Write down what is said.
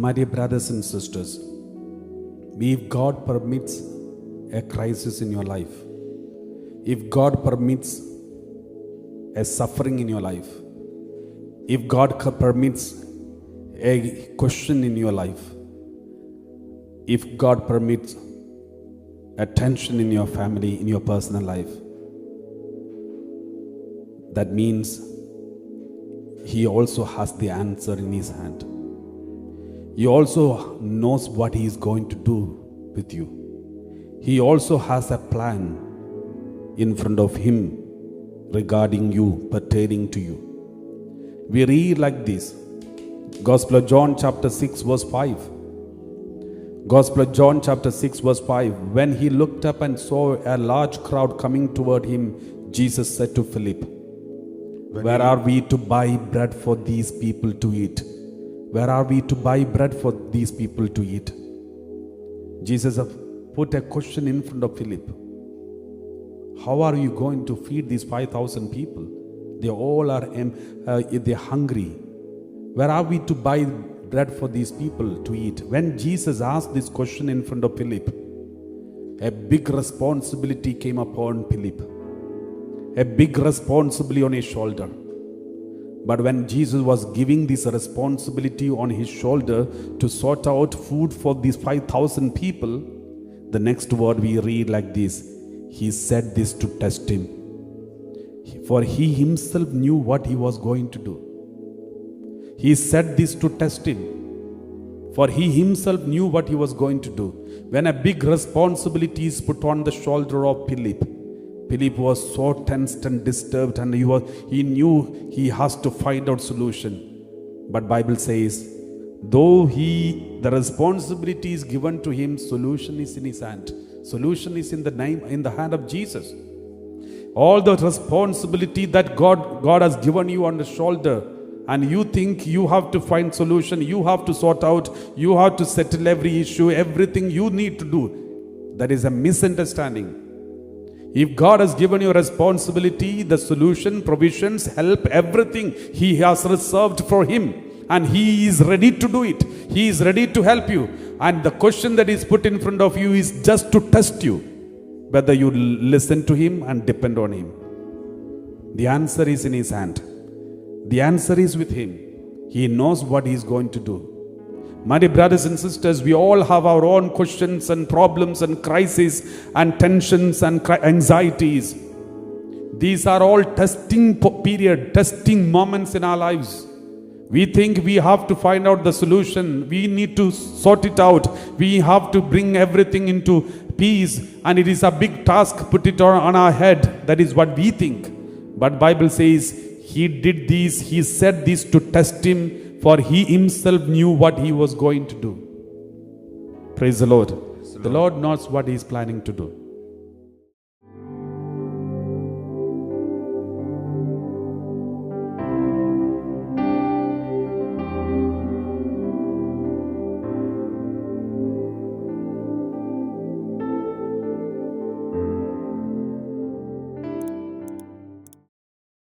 My dear brothers and sisters, if God permits a crisis in your life, if God permits a suffering in your life, if God permits a question in your life, if God permits a tension in your family, in your personal life, that means He also has the answer in His hand. He also knows what He is going to do with you. He also has a plan in front of Him regarding you, pertaining to you. We read like this. Gospel of John chapter 6 verse 5. Gospel of John chapter 6 verse 5. When He looked up and saw a large crowd coming toward Him, Jesus said to Philip, "Where are we to buy bread for these people to eat?" Where are we to buy bread for these people to eat? Jesus put a question in front of Philip. How are you going to feed these 5,000 people? They all are they're hungry. Where are we to buy bread for these people to eat? When Jesus asked this question in front of Philip, a big responsibility came upon Philip. A big responsibility on his shoulder. But when Jesus was giving this responsibility on his shoulder to sort out food for these 5,000 people, the next word we read like this: He said this to test him. For He Himself knew what He was going to do. He said this to test him. For He Himself knew what He was going to do. When a big responsibility is put on the shoulder of Philip, Philip was so tensed and disturbed, and he knew he has to find out solution. But Bible says, though the responsibility is given to him, solution is in his hand. Solution is in the hand of Jesus. All the responsibility that God has given you on the shoulder, and you think you have to find solution, you have to sort out, you have to settle every issue, everything you need to do. That is a misunderstanding. If God has given you responsibility, the solution, provisions, help, everything He has reserved for Him, and He is ready to do it. He is ready to help you. And the question that is put in front of you is just to test you, whether you listen to Him and depend on Him. The answer is in His hand. The answer is with Him. He knows what He is going to do. My dear brothers and sisters, we all have our own questions and problems and crises and tensions and anxieties. These are all testing period, testing moments in our lives. We think we have to find out the solution. We need to sort it out. We have to bring everything into peace, and it is a big task. Put it on our head. That is what we think. But Bible says He did this. He said this to test him. For He Himself knew what He was going to do. Praise the Lord. The Lord knows what He is planning to do.